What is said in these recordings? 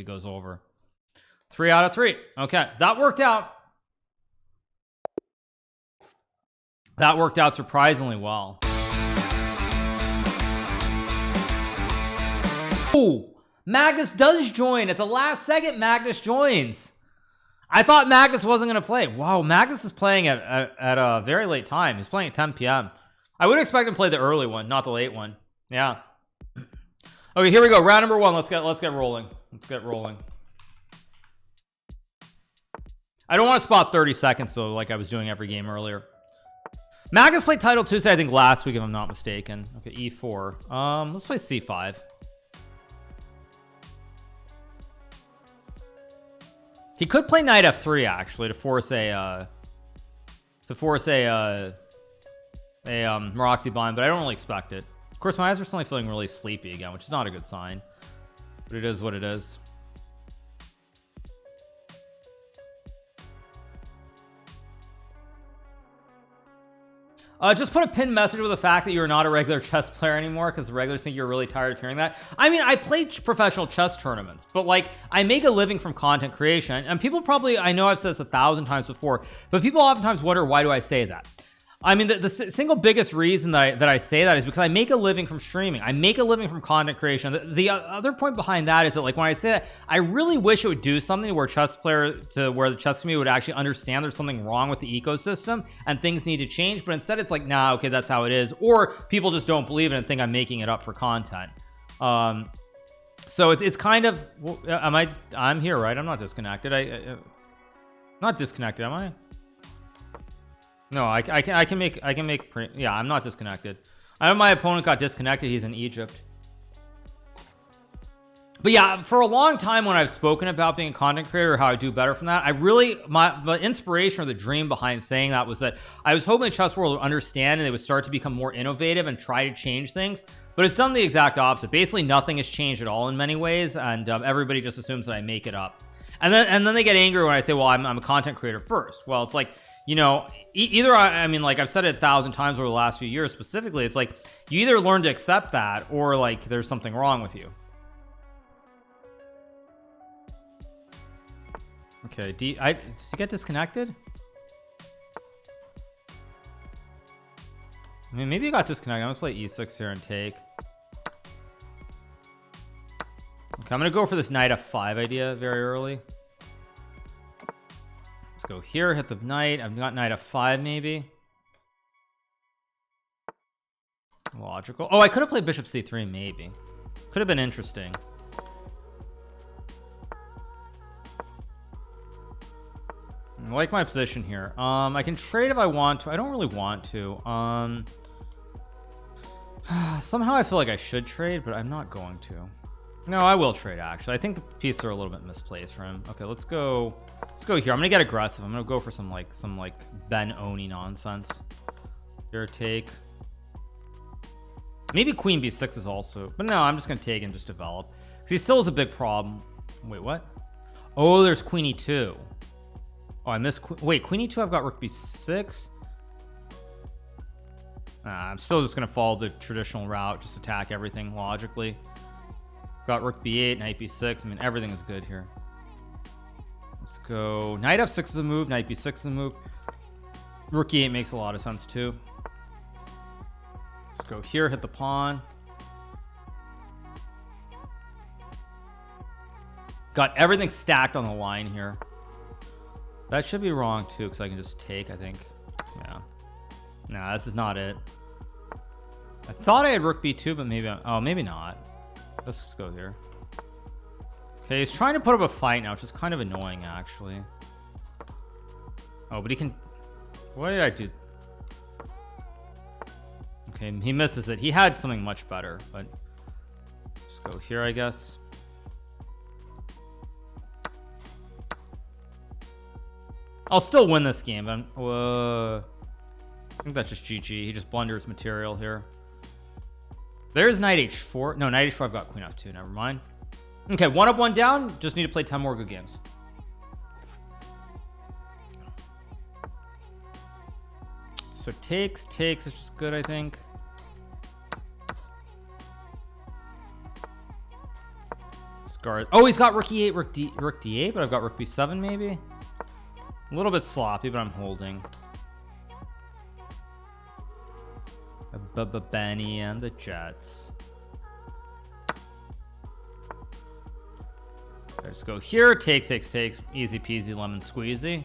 goes over. 3 out of 3. Okay, that worked out. That worked out surprisingly well. Oh, Magnus does join at the last second. Magnus joins. I thought Magnus wasn't going to play. Wow, Magnus is playing at a very late time. He's playing at 10 p.m. I would expect him to play the early one, not the late one. Yeah. Okay, here we go. Round number 1. Let's get rolling. Let's get rolling. I don't want to spot 30 seconds though, like I was doing every game earlier. Magnus played Title Tuesday, I think last week, if I'm not mistaken. Okay, E4. Let's play C5. He could play Knight F3 actually to force a Maroxy bind, but I don't really expect it. Of course, my eyes are suddenly feeling really sleepy again, which is not a good sign, but it is what it is. Just put a pinned message with the fact that you're not a regular chess player anymore, because the regulars think you're really tired of hearing that. I mean, I played professional chess tournaments, but like I make a living from content creation, and people probably, I know I've said this 1,000 times before, but people oftentimes wonder, why do I say that? I mean, the single biggest reason that I say that is because I make a living from streaming. I make a living from content creation. The other point behind that is that, like, when I say that, I really wish it would do something where the chess community would actually understand there's something wrong with the ecosystem and things need to change. But instead it's like, nah, okay, that's how it is. Or people just don't believe it and think I'm making it up for content. So it's kind of, I'm here, right? I'm not disconnected. Not disconnected, am I? No, I can make yeah, I'm not disconnected. I know my opponent got disconnected. He's in Egypt. But yeah, for a long time when I've spoken about being a content creator or how I do better from that, I really, the inspiration or the dream behind saying that was that I was hoping the chess world would understand and they would start to become more innovative and try to change things. But it's done the exact opposite. Basically nothing has changed at all in many ways, and everybody just assumes that I make it up. And then they get angry when I say, well, I'm a content creator first. Well, it's like, you know, either I mean, like I've said it 1,000 times over the last few years specifically, it's like you either learn to accept that or like there's something wrong with you. Okay, did you get disconnected? I mean, maybe you got disconnected. I'm gonna play E6 here and take. Okay, I'm gonna go for this Knight F5 idea very early. Let's go here, hit the knight. I've got Knight F5 maybe. Logical. Oh, I could have played Bishop C3 maybe. Could have been interesting. I like my position here. I can trade if I want to. I don't really want to. Somehow I feel like I should trade, but I'm not going to. No, I will trade actually. I think the pieces are a little bit misplaced for him. Okay, let's go here. I'm gonna get aggressive. I'm gonna go for some like Ben Oni nonsense. Here, take. Maybe Queen B6 is also, but no, I'm just gonna take and just develop because he still has a big problem. Wait, what? Oh, there's Queen E2. Oh, I missed. Wait, Queen E2. I've got Rook B6. I'm still just gonna follow the traditional route, just attack everything logically. Got Rook B8, Knight B6. I mean, everything is good here. Let's go. Knight F6 is a move. Knight B6 is a move. Rook E8 makes a lot of sense too. Let's go here. Hit the pawn. Got everything stacked on the line here. That should be wrong too, because I can just take, I think. Yeah. Nah, this is not it. I thought I had Rook B2, but maybe oh, maybe not. Let's just go here. Okay, he's trying to put up a fight now, which is kind of annoying actually. Oh, but he can. What did I do? Okay, he misses it. He had something much better, but just go here, I guess. I'll still win this game, but I think that's just GG. He just blunders material here. There's Knight H4. No, Knight H4. I've got Queen F2. Never mind. Okay, 1 up, 1 down. Just need to play 10 more good games. So takes is just good, I think. Let's guard. Oh, he's got rook e8, rook d8, but I've got rook b7 maybe. A little bit sloppy, but I'm holding. Benny and the Jets. Let's go here. Takes. Easy peasy lemon squeezy.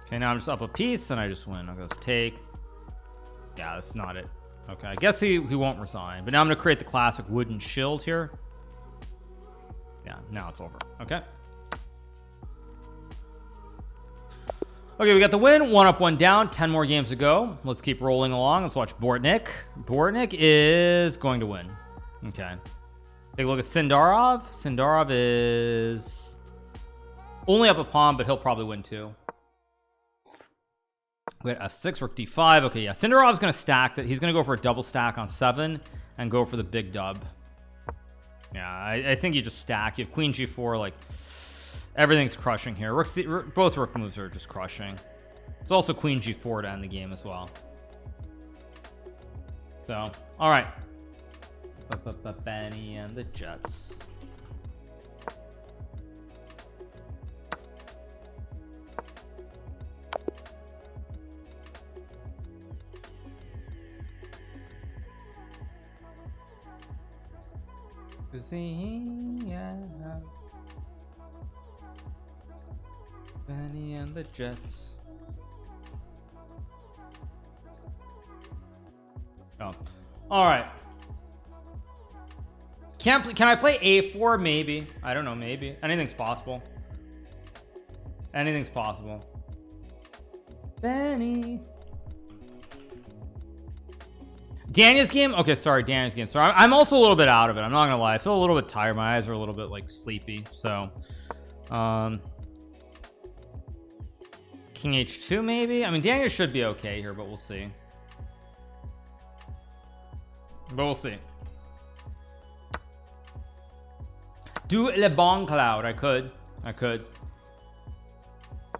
Okay, now I'm just up a piece and I just win. I'll just take. Yeah, that's not it. Okay, I guess he won't resign. But now I'm gonna create the classic wooden shield here. Yeah, now it's over. Okay. Okay, we got the win. 1 up, 1 down. 10 more games to go. Let's keep rolling along. Let's watch Bortnik. Bortnik is going to win. Okay. Take a look at Sindarov. Sindarov is only up a pawn, but he'll probably win too. We got f6, rook d5. Okay, yeah. Sindarov's going to stack that. He's going to go for a double stack on 7 and go for the big dub. Yeah, I think you just stack. You have queen g4, like everything's crushing here. Both rook moves are just crushing. It's also queen g4 to end the game as well. So, all right. Benny and the Jets. Benny and the Jets. Oh, all right. Can I play a4? Maybe. I don't know. Maybe anything's possible. Anything's possible. Benny. Daniel's game. Okay, sorry, Daniel's game. Sorry, I'm also a little bit out of it. I'm not gonna lie. I feel a little bit tired. My eyes are a little bit like sleepy. So, King h2 maybe. I mean, Daniel should be okay here, but we'll see. But we'll see. Do Le Bon Cloud. I could.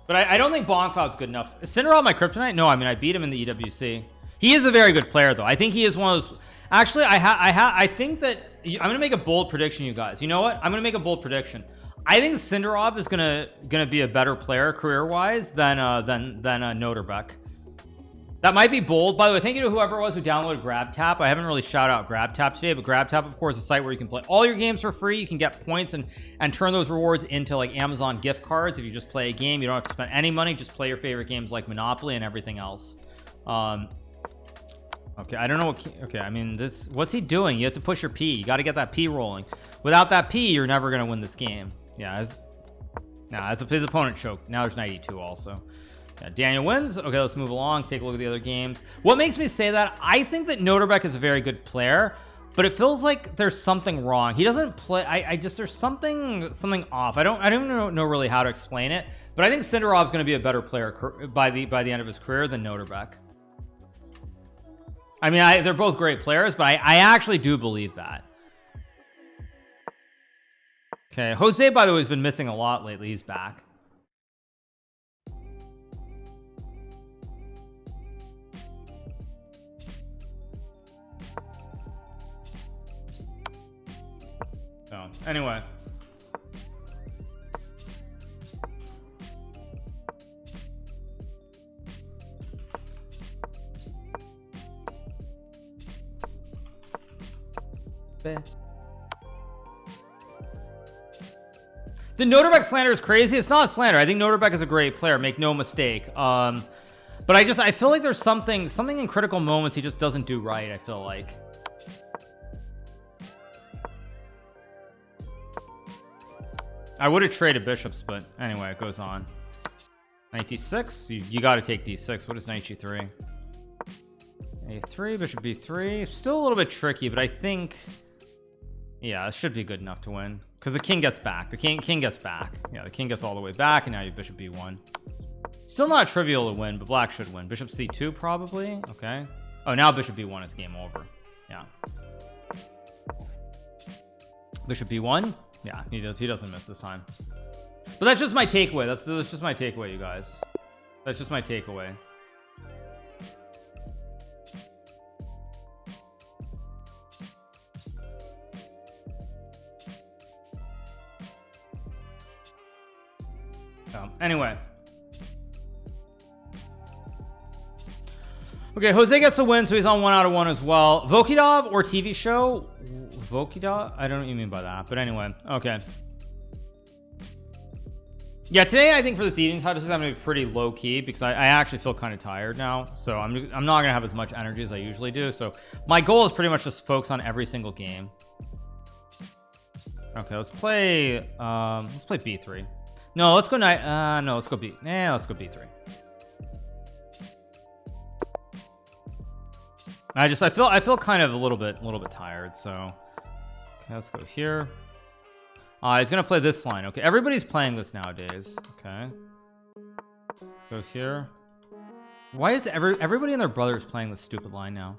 But I don't think Bon Cloud's good enough. Is Sindarov my kryptonite? No, I mean, I beat him in the EWC. He is a very good player, though. I think he is one of those. Actually, I think that I'm gonna make a bold prediction, you guys. You know what? I'm gonna make a bold prediction. I think Sindarov is gonna be a better player career-wise than Noterbeck. That might be bold. By the way, thank you to whoever it was who downloaded GrabTap. I haven't really shouted out GrabTap today, but GrabTap, of course, is a site where you can play all your games for free. You can get points and turn those rewards into like Amazon gift cards. If you just play a game, you don't have to spend any money. Just play your favorite games like Monopoly and everything else. Okay, I don't know what. Okay, I mean, what's he doing? You have to push your P. You got to get that P rolling. Without that P, you're never gonna win this game. Yeah, as his opponent choked. Now there's 92 also. Yeah, Daniel wins. Okay, let's move along. Take a look at the other games. What makes me say that? I think that Noterbeck is a very good player, but it feels like there's something wrong. He doesn't play. I just there's something off. I don't even know really how to explain it. But I think Sindarov's going to be a better player by the end of his career than Noterbeck. I mean, they're both great players, but I actually do believe that. Okay, Jose, by the way, has been missing a lot lately. He's back. So, anyway. The Noterbeck slander is crazy. It's not a slander. I think Noterbeck is a great player, make no mistake. But I feel like there's something in critical moments he just doesn't do right. I feel like I would have traded bishops, but anyway, it goes on. Knight d6. You got to take d6. What is knight g3? a3, bishop b3. Still a little bit tricky, but I think, yeah, it should be good enough to win because the king gets back. The king gets back. Yeah, the king gets all the way back, and now you have bishop b1. Still not trivial to win, but black should win. Bishop c2 probably. Okay. Oh, now bishop b1 is game over. Yeah. Bishop b1. Yeah, he doesn't miss this time. But that's just my takeaway. That's just my takeaway, you guys. That's just my takeaway. Anyway. Okay, Jose gets a win, so he's on 1 out of 1 as well. Vokidov or TV show? Vokidov? I don't know what you mean by that, but anyway. Okay. Yeah, today I think for this eating touches I'm gonna be pretty low key because I actually feel kind of tired now, so I'm not gonna have as much energy as I usually do. So my goal is pretty much just focus on every single game. Okay, let's play B3. No, let's go no, let's go B. Yeah, let's go B3. I feel kind of a little bit tired, so okay, let's go here. He's gonna play this line. Okay, everybody's playing this nowadays. Okay, let's go here. Why is everybody and their brothers playing this stupid line now?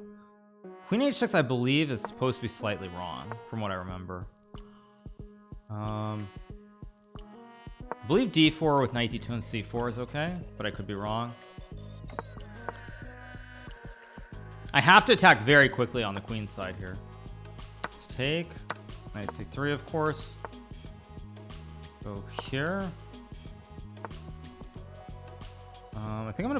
Queen H6 I believe is supposed to be slightly wrong from what I remember. I believe D4 with knight D2 and C4 is okay, but I could be wrong. I have to attack very quickly on the queen side here. Let's take knight C3, of course. Go here. I think I'm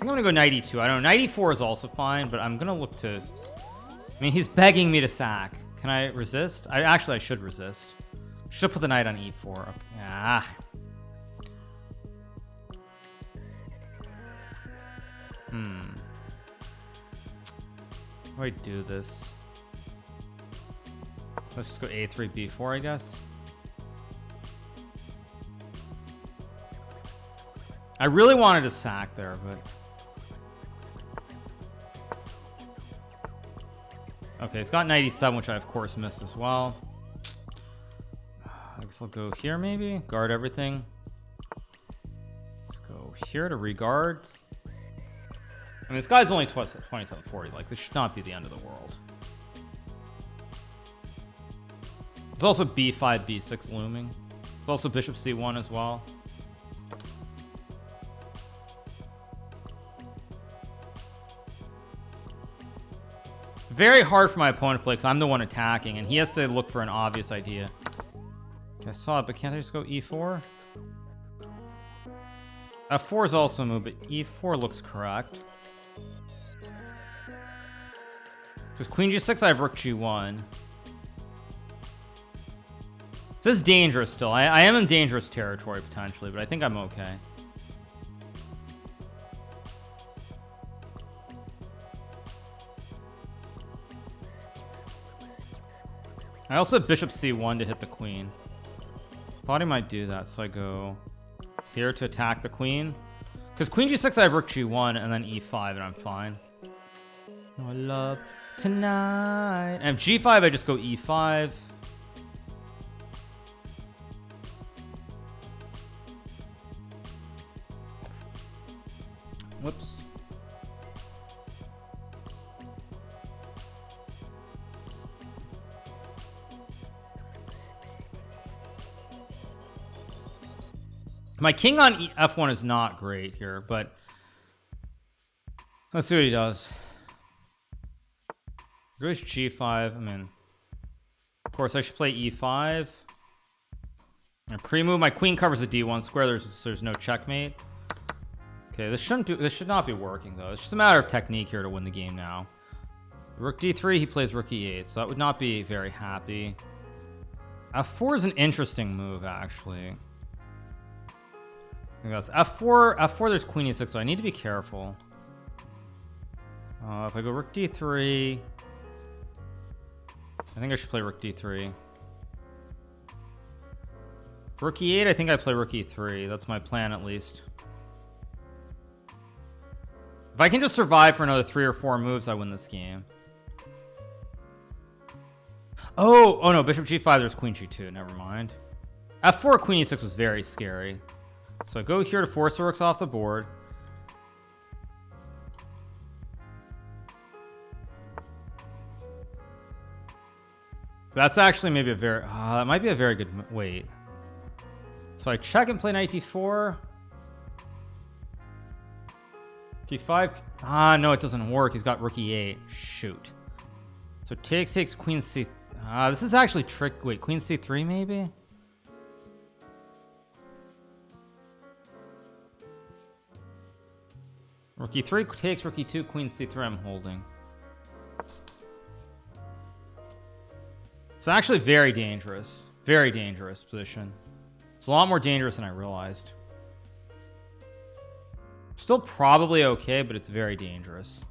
gonna go knight E2. I don't know, knight E4 is also fine, but I'm gonna look to, I mean, he's begging me to sack. Can I resist? I should resist. Should put the knight on E4. Okay. Ah. How do I do this? Let's just go A3, B4, I guess. I really wanted to sack there, but okay, it's got knight E7, which I of course missed as well. I guess I'll go here maybe, guard everything. Let's go here to reguard. I mean, this guy's only 2740. Like, this should not be the end of the world. There's also B5, B6 looming. There's also bishop C1 as well. It's very hard for my opponent to play because I'm the one attacking, and he has to look for an obvious idea. Okay, I saw it, but can't I just go E4? F4 is also a move, but E4 looks correct. Because Queen G6, I have Rook G1. This is dangerous still. I am in dangerous territory potentially, but I think I'm okay. I also have Bishop C1 to hit the queen. Thought he might do that, so I go here to attack the queen. Because Queen G6, I have Rook G1 and then E5, and I'm fine. Oh, I love tonight. And G5, I just go E5. Whoops. My king on F1 is not great here, but let's see what he does. Goes G5. I mean, of course, I should play E5. And pre-move. My queen covers the D1 square. There's no checkmate. Okay, this should not be working though. It's just a matter of technique here to win the game now. Rook D3. He plays Rook E8, so that would not be very happy. F4 is an interesting move, actually. I think that's F4. There's Queen E6, so I need to be careful. If I go Rook D3, I think I should play Rook D3. Rook E8, I think I play Rook E3. That's my plan, at least. If I can just survive for another 3 or 4 moves, I win this game. Oh no, Bishop G5. There's Queen G2. Never mind. F4 Queen E6 was very scary. So I go here to force the rooks off the board. So that's actually maybe a very that might be a very good wait. So I check and play knight D4. G5. No, it doesn't work. He's got Rook E8. Shoot. So takes Queen C. This is actually trick. Wait, Queen C3 maybe. Rook e3 takes, rook e2, queen c3. I'm holding. It's actually very dangerous. Very dangerous position. It's a lot more dangerous than I realized. Still probably okay, but it's very dangerous.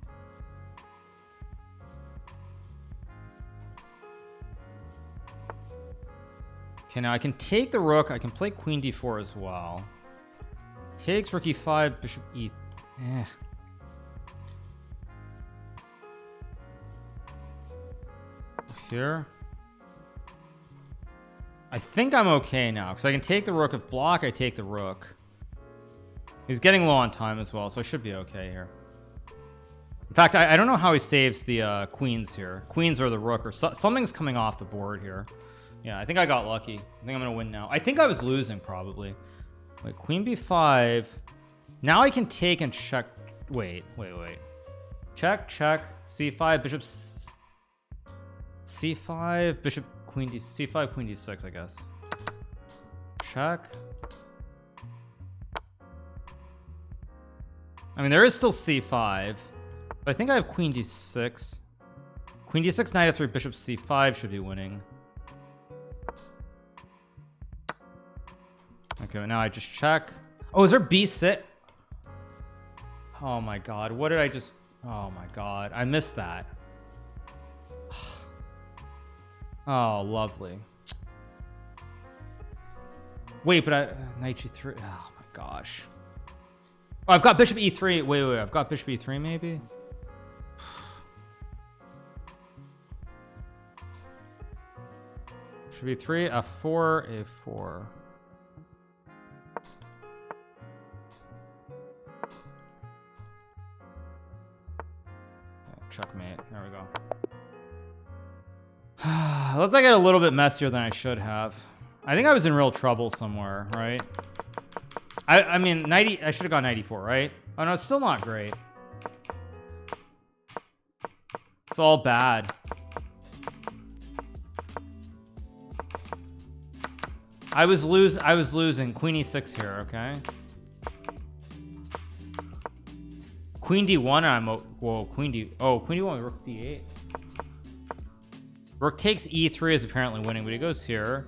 Okay, now I can take the rook. I can play queen d4 as well. Takes rook e5, bishop e. Here. I think I'm okay now because I can take the rook. If block, I take the rook. He's getting low on time as well, so I should be okay here. In fact, I don't know how he saves the queens here. Queens or the rook or something's coming off the board here. Yeah, I think I got lucky. I think I'm gonna win now. I think I was losing probably. Wait, queen b5. Now I can take and check. Wait. Check. c5, bishop c5, bishop queen d c5, queen d6. I guess. Check. I mean, there is still c5, but I think I have queen d6. Queen d6, knight f3, bishop c5 should be winning. Okay, now I just check. Oh, is there b6? Oh my god, what did I just... Oh my god, I missed that. Oh, lovely. Wait, but I... Knight g3... Oh my gosh. Oh, I've got bishop e3. Wait, I've got bishop e3 maybe? Bishop e3, f4, a4. Checkmate. There we go. Looked like I got a little bit messier than I should have. I think I was in real trouble somewhere, right? I mean, 90. I should have gone 94, right? Oh no, it's still not great. It's all bad. I was losing. Queen e6 here, okay? Queen d1. Whoa, queen d. Oh, queen d1. Rook d8. Rook takes e3 is apparently winning, but he goes here.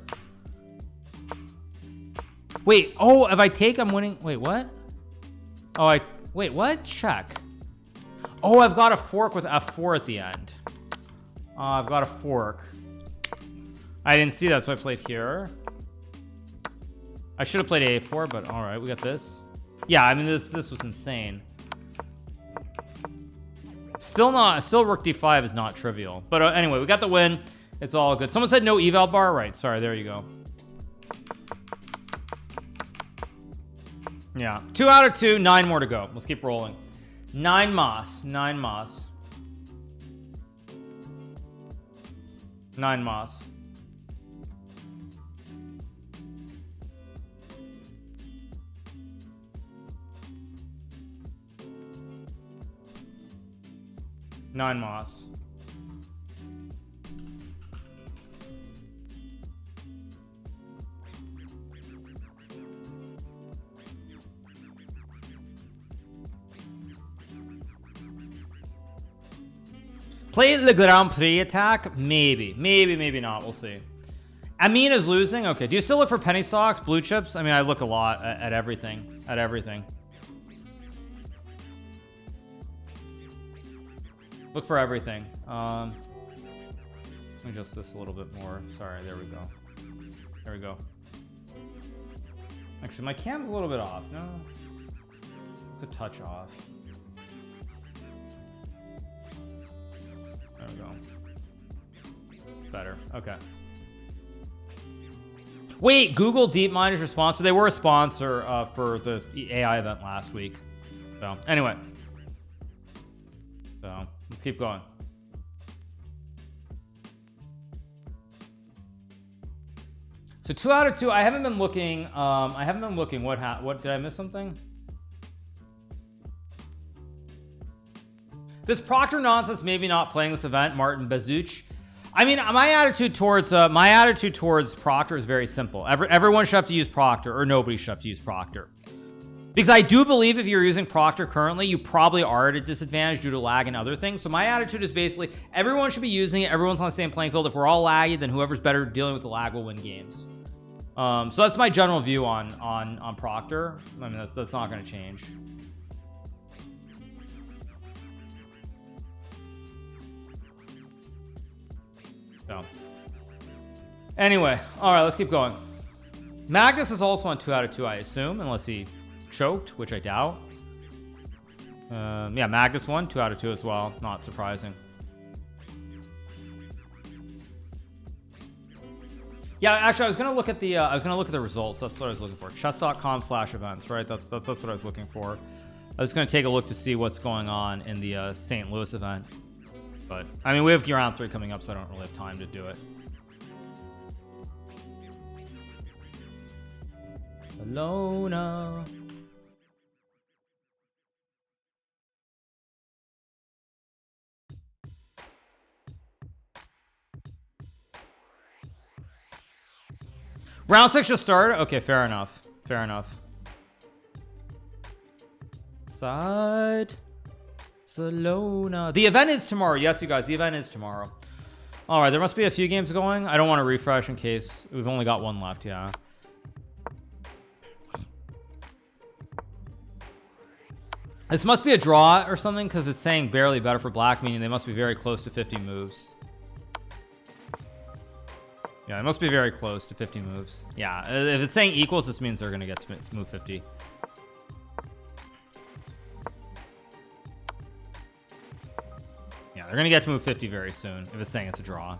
Wait, oh, if I take, I'm winning. Wait, what? Oh, wait, what? Check. Oh, I've got a fork with f4 at the end. I've got a fork. I didn't see that, so I played here. I should have played a4, but all right, we got this. Yeah, I mean, this was insane. Still rook d5 is not trivial. But anyway, we got the win. It's all good. Someone said no eval bar. Right, sorry, there you go. Yeah, 2 out of 2, 9 more to go. Let's keep rolling. 9 mas. 9 mas. 9 mas. Nine mas. Play the Grand Prix attack? Maybe not. We'll see. Amin is losing. Okay. Do you still look for penny stocks, blue chips? I mean, I look a lot at everything. At everything. Look for everything. Let me adjust this a little bit more. Sorry. There we go. There we go. Actually, my cam's a little bit off. No, it's a touch off. There we go. Better. Okay. Wait, Google DeepMind is your sponsor. They were a sponsor for the AI event last week. So anyway, so let's keep going. So 2 out of 2. I haven't been looking. What did I miss something? This Proctor nonsense, maybe not playing this event, Martin Bazuch. I mean, my attitude towards Proctor is very simple. Everyone should have to use Proctor, or nobody should have to use Proctor. Because I do believe if you're using Proctor currently, you probably are at a disadvantage due to lag and other things. So my attitude is basically everyone should be using it. Everyone's on the same playing field. If we're all laggy, then whoever's better dealing with the lag will win games. So that's my general view on Proctor. I mean, that's not going to change. So anyway, all right, let's keep going. Magnus is also on 2 out of 2, I assume, unless he choked, which I doubt. Yeah, Magnus won 2 out of 2 as well. Not surprising. Yeah, actually, I was gonna look at the results. That's what I was looking for. Chess.com/events, right? That's what I was looking for. I was gonna take a look to see what's going on in the St. Louis event, but I mean, we have round 3 coming up, so I don't really have time to do it. Alona. Round 6 just started? Okay, fair enough. Fair enough. Side. Salona. The event is tomorrow. Yes, you guys, the event is tomorrow. All right, there must be a few games going. I don't want to refresh in case we've only got one left. Yeah. This must be a draw or something because it's saying barely better for black, meaning they must be very close to 50 moves. Yeah, it must be very close to 50 moves. Yeah, if it's saying equals, this means they're going to get to move 50. Yeah, they're going to get to move 50 very soon if it's saying it's a draw.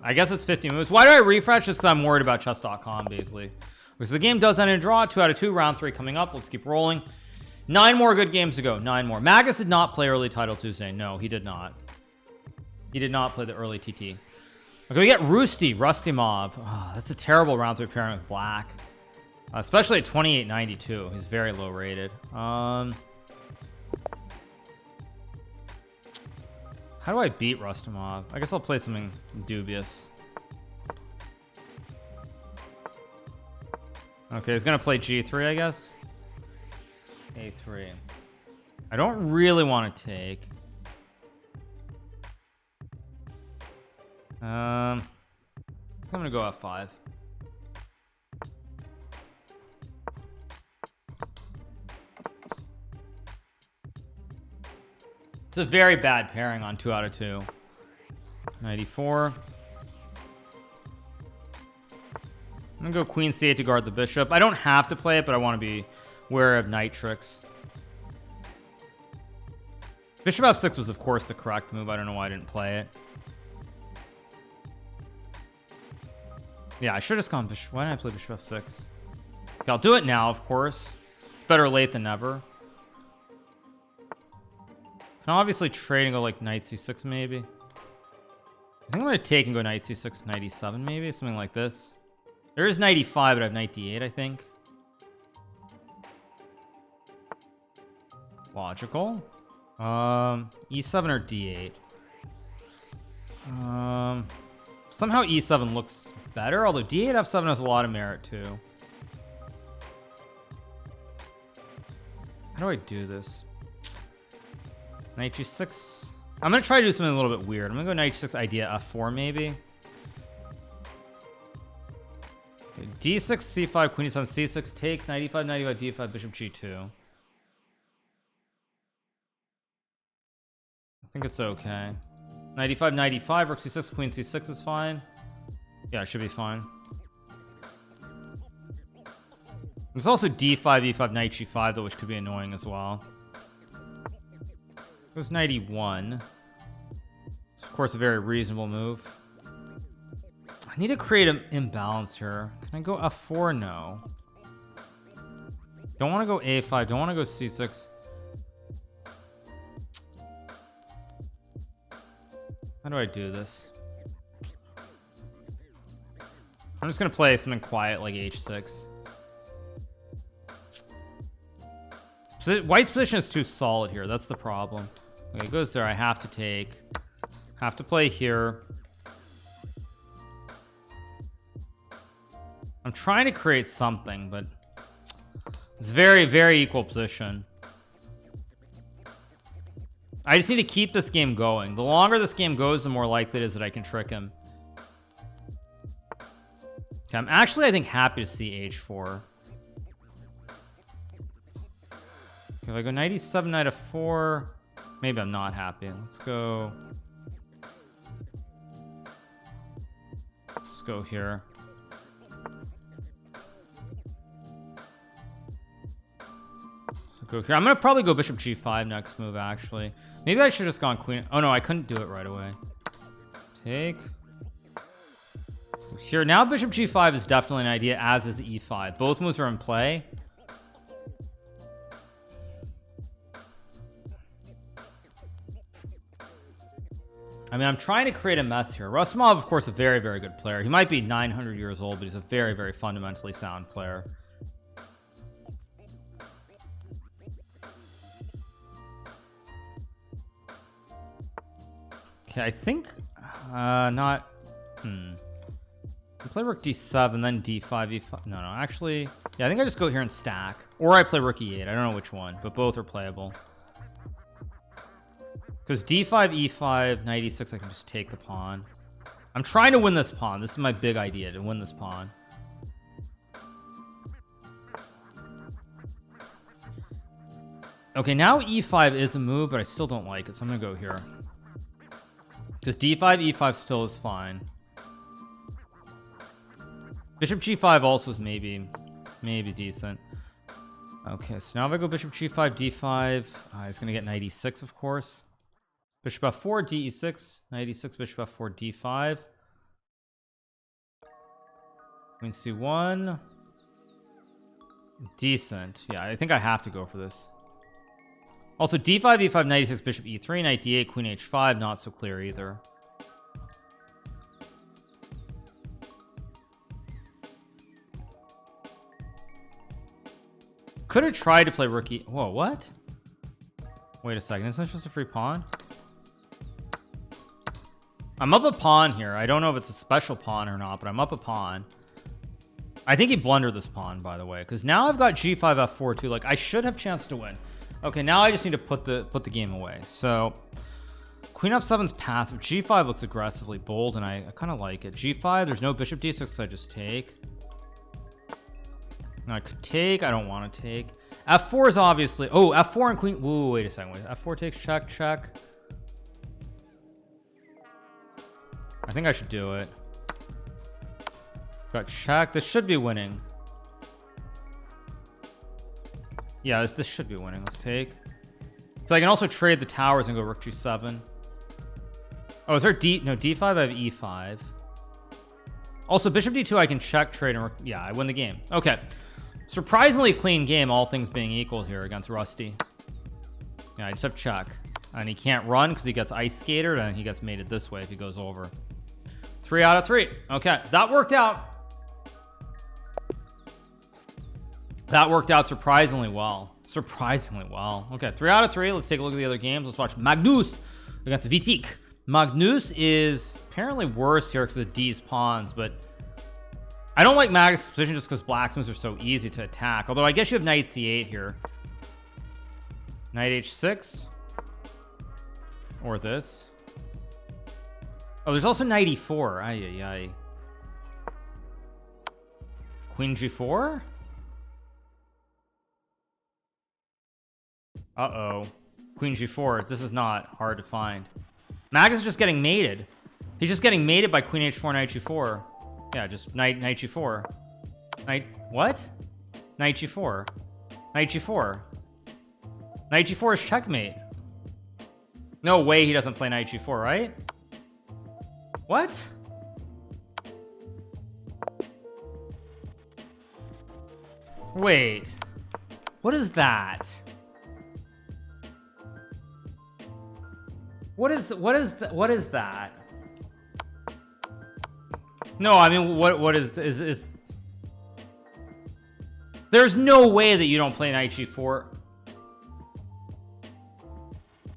I guess it's 50 moves. Why do I refresh? Just because I'm worried about chess.com, basically. Because the game does end in a draw. 2 out of 2, round 3 coming up. Let's keep rolling. 9 more good games to go. 9 more. Magus did not play early title Tuesday. No, he did not. He did not play the early TT. Okay, we get Rusty Mob. Oh, that's a terrible round 3 pairing with black. Especially at 2892. He's very low rated. How do I beat Rustamov? I guess I'll play something dubious. Okay, he's gonna play G3, I guess. A3. I don't really want to take. I'm gonna go F5. It's a very bad pairing on 2 out of 2. 94. I'm gonna go Queen C8 to guard the bishop. I don't have to play it, but I want to be aware of knight tricks. Bishop F6 was, of course, the correct move. I don't know why I didn't play it. Yeah, I should have just gone bishop. Why didn't I play Bishop F6? Okay, I'll do it now, of course. It's better late than never. Can obviously trade and go like knight c6 maybe. I think I'm going to take and go knight c6, knight e7 maybe, something like this. There is knight e5, but I have knight d8, I think. Logical. E7 or d8. Somehow e7 looks better, although d8 f7 has a lot of merit too. How do I do this? Knight g6. I'm gonna try to do something a little bit weird. I'm gonna go knight g6 idea f4 maybe. Okay, d6 c5 queen e7 c6 takes knight e5 knight e5 d5 bishop g2. I think it's okay. Knight e5 knight e5 rook c6 queen c6 is fine. Yeah, it should be fine. There's also d5 e5 knight g5 though, which could be annoying as well. Goes knight e1. It's of course a very reasonable move. I need to create an imbalance here. Can I go f4? No. Don't want to go a5. Don't want to go c6. How do I do this? I'm just gonna play something quiet like h6. White's position is too solid here. That's the problem. Okay, it goes there. I have to take. Have to play here. I'm trying to create something, but it's very, very equal position. I just need to keep this game going. The longer this game goes, the more likely it is that I can trick him. Okay, I'm actually, I think, happy to see h4. If I go knight e7, knight f4, maybe I'm not happy. Let's go here. Go here. I'm gonna probably go bishop g5 next move, actually. Maybe I should have just gone queen. Oh no, I couldn't do it right away. Take. So here now, bishop g5 is definitely an idea, as is e5. Both moves are in play. I mean, I'm trying to create a mess here. Rassimov, of course, a very, very good player. He might be 900 years old, but he's a very, very fundamentally sound player. Okay, I think not. I play rook d7, then d5, e5. No, actually, yeah, I think I just go here and stack, or I play rook e8. I don't know which one, but both are playable. Because d5, e5, knight e6, I can just take the pawn. I'm trying to win this pawn. This is my big idea, to win this pawn. Okay, now e5 is a move, but I still don't like it, so I'm gonna go here. Because d5, e5 still is fine. Bishop g5 also is maybe decent. Okay, so now if I go bishop g5, d5, he's gonna get knight e6, of course. Bishop f4, d6, knight e6, bishop f4, d5. Queen c1. Decent. Yeah, I think I have to go for this. Also, d5, e5, knight e6, bishop e3, knight d8, queen h5, not so clear either. Could have tried to play rook e. Whoa, what? Wait a second, isn't this just a free pawn? I'm up a pawn here. I don't know if it's a special pawn or not, but I'm up a pawn. I think he blundered this pawn, by the way, because now I've got g5, f4 too. Like, I should have chance to win. Okay, now I just need to put the game away. So queen f7's passive. g5 looks aggressively bold, and I kind of like it. g5, there's no bishop d6, so I just take. Now I could take. I don't want to take. f4 is obviously. Oh, f4 and queen. Whoa, wait a second. Wait. f4 takes check, check. I think I should do it. Got check. This should be winning. Yeah, this should be winning. Let's take. So I can also trade the towers and go rook g7. Oh, is there no d5? I have e5. Also, bishop d2, I can check, trade, and yeah, I win the game. Okay. Surprisingly clean game, all things being equal here against Rusty. Yeah, I just have check. And he can't run because he gets ice skated, and he gets mated this way if he goes over. 3 out of 3. Okay, that worked out. That worked out surprisingly well. Surprisingly well. Okay, 3 out of 3. Let's take a look at the other games. Let's watch Magnus against Vitik. Magnus is apparently worse here because of D's pawns, but I don't like Magnus' position just because black's moves are so easy to attack. Although I guess you have knight c8 here. Knight h6. Or this. Oh, there's also knight e4. Ay, ay, ay. Queen g4? Uh-oh. Queen g4. This is not hard to find. Magnus is just getting mated. He's just getting mated by queen h4, knight g4. Yeah, just knight g4. Knight... What? Knight g4. Knight g4. Knight g4 is checkmate. No way he doesn't play knight g4, right? What? Wait. What is that? What is that? No, I mean, what is there's no way that you don't play knight g4.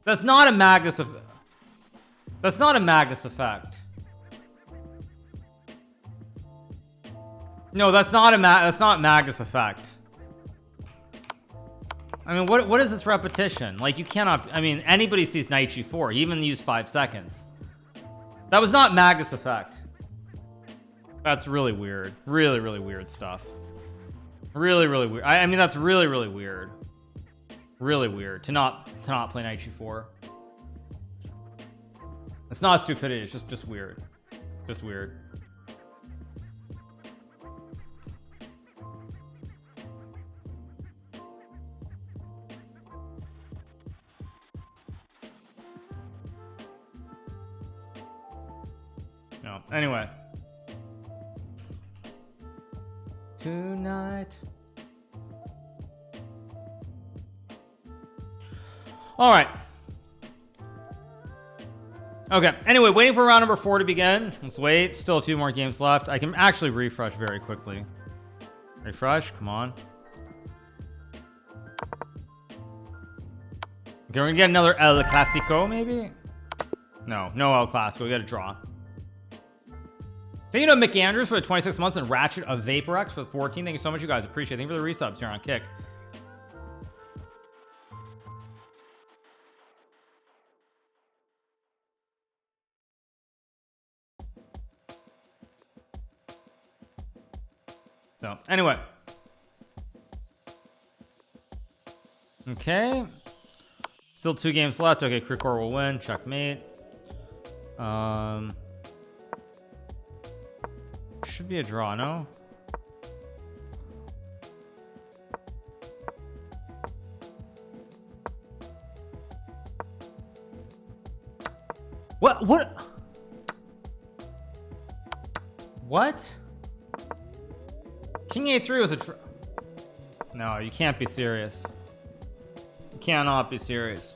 That's not a Magnus of That's not a Magnus effect. No, that's not Magnus effect. I mean, what is this repetition? Like, you cannot, I mean, anybody sees knight g4, he even used 5 seconds. That was not Magnus effect. That's really weird. Really, really weird stuff. Really, really weird. I mean, that's really, really weird. Really weird to not play knight g4. It's not stupidity, it's just weird. Just weird. No. Anyway. Tonight. All right. Okay. Anyway, waiting for round number 4 to begin. Let's wait. Still a few more games left. I can actually refresh very quickly. Refresh. Come on. Okay, we're gonna get another El Clasico, maybe? No El Clasico. We got a draw. Thank you to Mick Andrews for the 26 months and Ratchet of VaporX for the 14. Thank you so much, you guys. Appreciate it. Thank you for the resubs here on Kick. So, anyway. Okay. Still 2 games left. Okay, Krikor will win. Checkmate. Should be a draw, no? What? King a3 was a no, you can't be serious. You cannot be serious.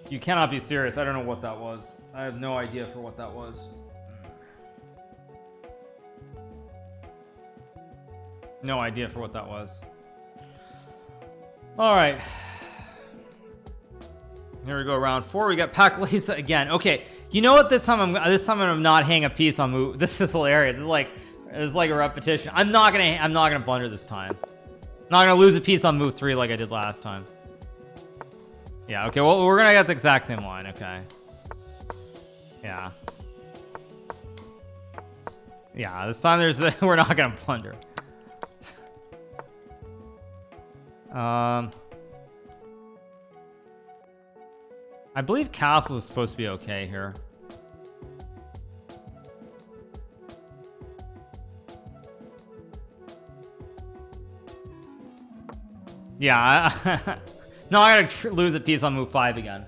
You cannot be serious. I don't know what that was. I have no idea for what that was. No idea for what that was. All right. Here we go, round 4. We got Pac Lisa again. Okay, you know what? This time I'm not hanging a piece on move. This is hilarious. It's like a repetition. I'm not gonna blunder this time. I'm not gonna lose a piece on move 3 like I did last time. Yeah, okay, well, we're gonna get the exact same line, okay. Yeah. Yeah, this time we're not gonna blunder. I believe castles is supposed to be okay here. Yeah, no, I gotta lose a piece on move 5 again.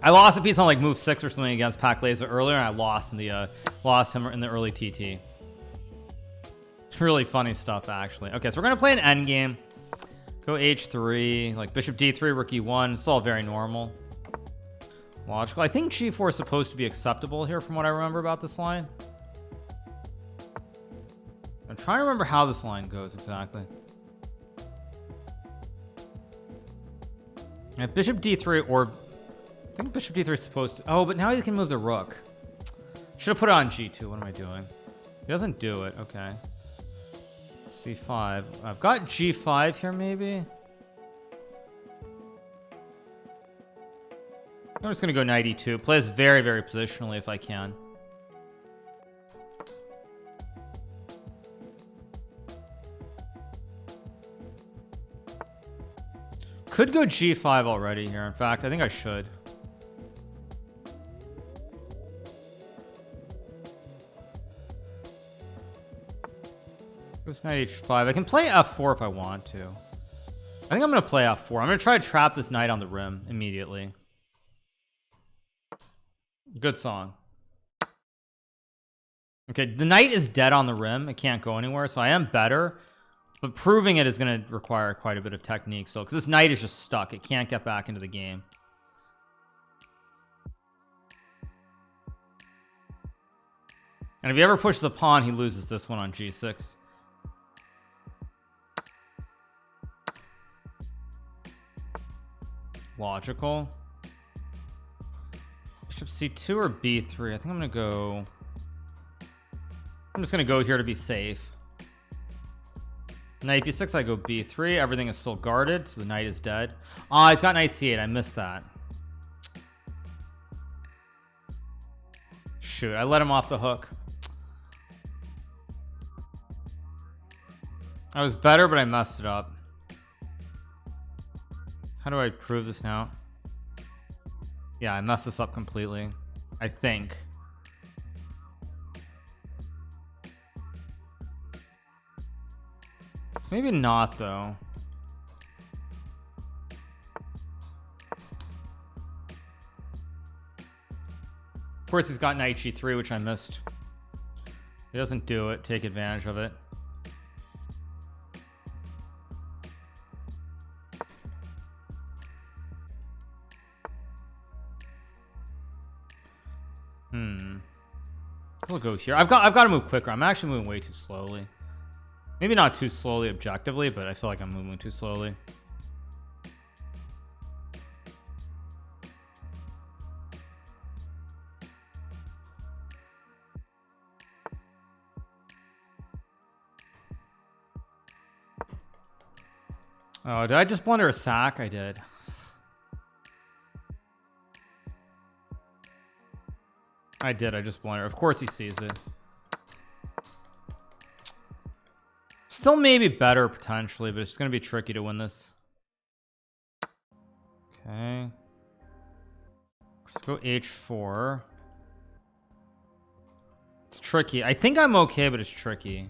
I lost a piece on like move 6 or something against Pac Laser earlier, and I lost in the lost him in the early TT. It's really funny stuff, actually. Okay, so we're gonna play an end game. Go h3, like bishop d3, rook e1. It's all very normal, logical. I think g4 is supposed to be acceptable here, from what I remember about this line. I'm trying to remember how this line goes exactly. Yeah, bishop d3, or I think bishop d3 is supposed to. Oh, but now he can move the rook. Should have put it on g2. What am I doing? He doesn't do it. Okay. c5. I've got g5 here, maybe. I'm just gonna go knight e2. Play this very, very positionally if I can. Could go g5 already here. In fact, I think I should. Goes knight h5. I can play f4 if I want to. I think I'm gonna play f4. I'm gonna try to trap this knight on the rim immediately. Good song. Okay, the knight is dead on the rim. It can't go anywhere, so I am better. But proving it is going to require quite a bit of technique. So, because this knight is just stuck. It can't get back into the game. And if he ever pushes a pawn, he loses this one on g6. Logical. Bishop c2 or b3. I think I'm just gonna go here to be safe. Knight b6, I go b3. Everything is still guarded, so the knight is dead. Ah, he's got knight c8. I missed that. Shoot, I let him off the hook. I was better, but I messed it up. How do I prove this now? Yeah, I messed this up completely, I think. Maybe not, though. Of course, he's got knight g3, which I missed. He doesn't do it. Take advantage of it. I'll go here. I've got to move quicker. I'm actually moving way too slowly. Maybe not too slowly objectively, but I feel like I'm moving too slowly. Oh, did I just blunder a sack? I did. I just blunder. Of course he sees it. Still maybe better potentially, but it's going to be tricky to win this. Okay. Let's go h4. It's tricky. I think I'm okay, but it's tricky.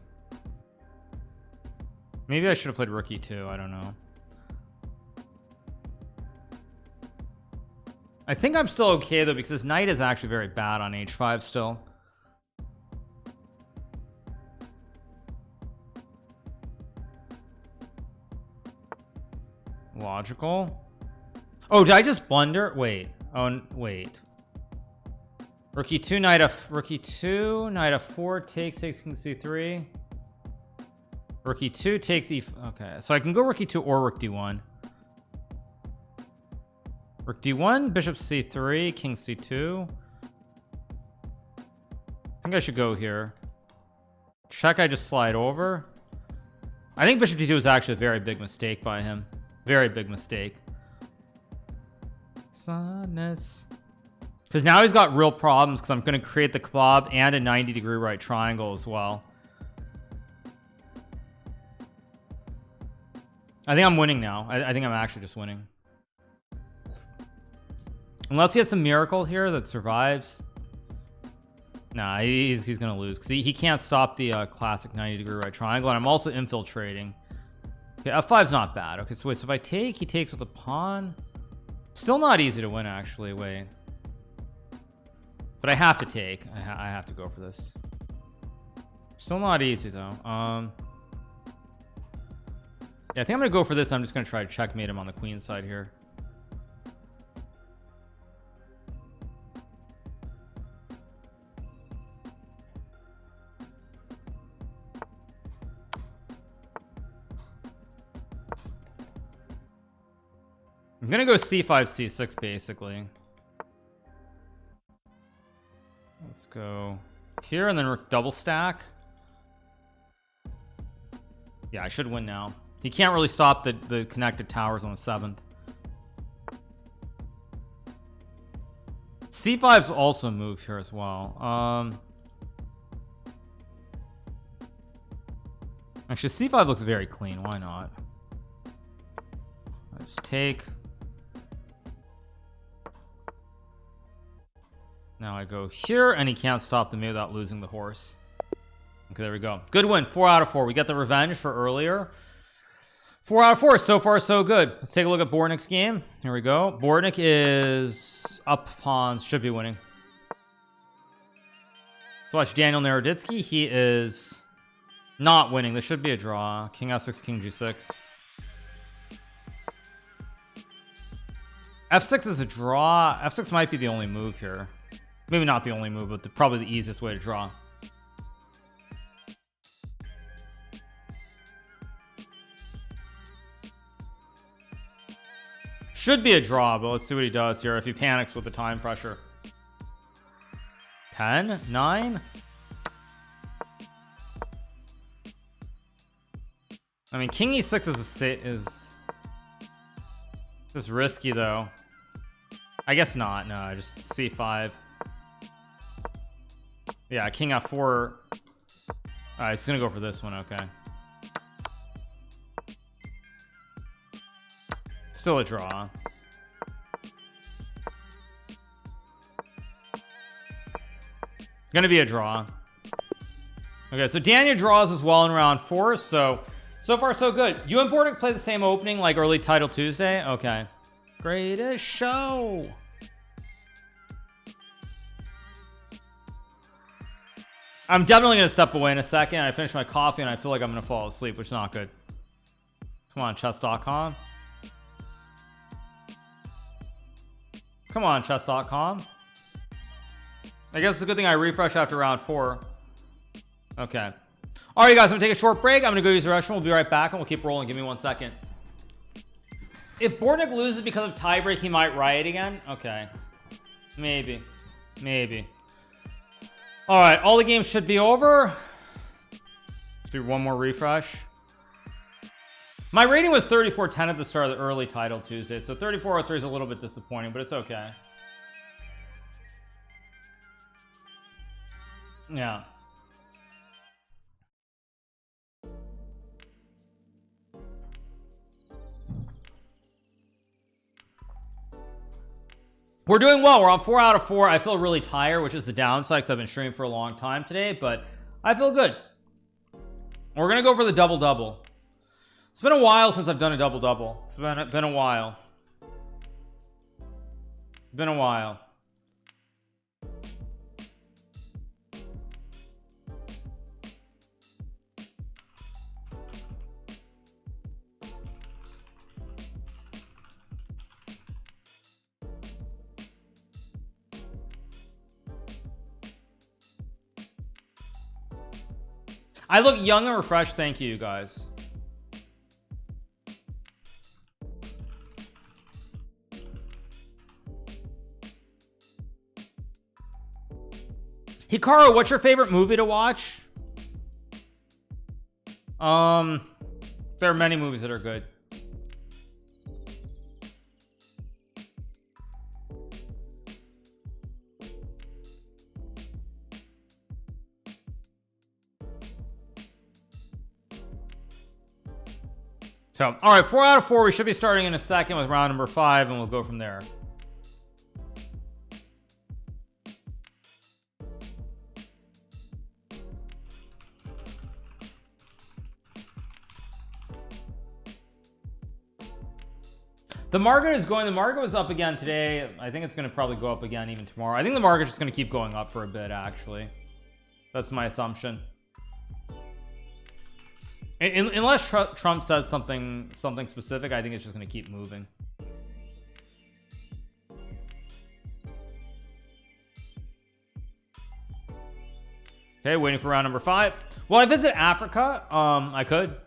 Maybe I should have played rook e2. I don't know. I think I'm still okay though, because this knight is actually very bad on h5 still. Logical. Oh, did I just blunder? Wait. Oh, wait. Rook e2, knight f4 takes king c3. Rook e2 takes e. Okay, so I can go rook e2 or rook d1. Rook d1, bishop c3, king c2. I think I should go here. Check, I just slide over. I think bishop d2 is actually a very big mistake by him. Very big mistake. Sadness. Because now he's got real problems, because I'm going to create the kebab and a 90-degree right triangle as well. I think I'm winning now. I think I'm actually just winning. Unless he has some miracle here that survives. Nah, he's going to lose, because he can't stop the classic 90-degree right triangle, and I'm also infiltrating. Okay, f5's not bad. Okay, so wait, so if I take, he takes with a pawn. Still not easy to win, actually. Wait. But I have to take. I have to go for this. Still not easy, though. Yeah, I think I'm going to go for this. I'm just going to try to checkmate him on the queen side here. I'm gonna go c5 c6 basically. Let's go here and then double stack. Yeah, I should win now. He can't really stop the connected towers on the 7th. c5's also moved here as well. Actually, c5 looks very clean. Why not? I just take. Now I go here, and he can't stop the move without losing the horse. Okay, there we go. Good win. 4 out of 4. We get the revenge for earlier. 4 out of 4. So far, so good. Let's take a look at Bortnik's game. Here we go. Bortnik is up pawns. Should be winning. Let's watch Daniel Naroditsky. He is not winning. This should be a draw. King f6, king g6. f6 is a draw. f6 might be the only move here. Maybe not the only move, but probably the easiest way to draw. Should be a draw, but let's see what he does here if he panics with the time pressure. 10, 9. I mean, king e6 is risky though. I guess not. No, just c5. Yeah, king f4. All right, he's gonna go for this one. Okay. Still a draw. Gonna be a draw. Okay, so Daniel draws as well in round 4. So far so good. You and Bordick play the same opening like early title Tuesday. Okay. Greatest show. I'm definitely gonna step away in a second. I finished my coffee and I feel like I'm gonna fall asleep, which is not good. Come on, chess.com. Come on, chess.com. I guess it's a good thing I refresh after round 4. Okay. All right, guys, I'm gonna take a short break. I'm gonna go use the restroom. We'll be right back and we'll keep rolling. Give me 1 second. If Bordick loses because of tiebreak, he might riot again. Okay. Maybe. All right, all the games should be over. Let's do one more refresh. My rating was 34-10 at the start of the early title Tuesday, so 34-03 is a little bit disappointing, but it's okay. Yeah. We're doing well. We're on 4 out of 4. I feel really tired, which is the downside because I've been streaming for a long time today, but I feel good. We're gonna go for the double-double. It's been a while since I've done a double-double. It's been a while. Been a while. I look young and refreshed. Thank you, guys. Hikaru, what's your favorite movie to watch? There are many movies that are good. So, all right, 4 out of 4. We should be starting in a second with round number 5, and we'll go from there. The market is going. The market was up again today. I think it's going to probably go up again even tomorrow. I think the market's just going to keep going up for a bit. Actually, that's my assumption. Unless Trump says something specific, I think it's just going to keep moving. Okay, waiting for round number 5. Well, I visit Africa. I could.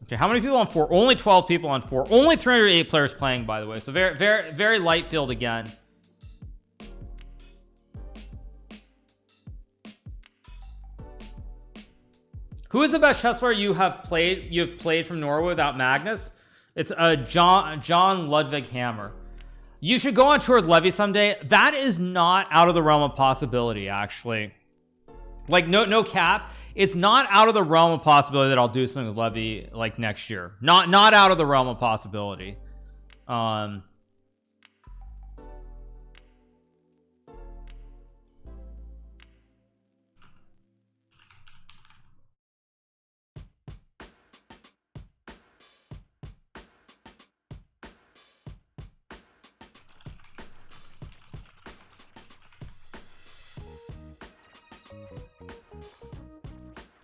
Okay, how many people on 4? Only 12 people on 4. Only 308 players playing, by the way. So very light field again. Who is the best chess player you have played from Norway without Magnus? It's John Ludwig Hammer. You should go on tour with Levy someday. That is not out of the realm of possibility, actually. Like no cap. It's not out of the realm of possibility that I'll do something with Levy like next year. Not out of the realm of possibility.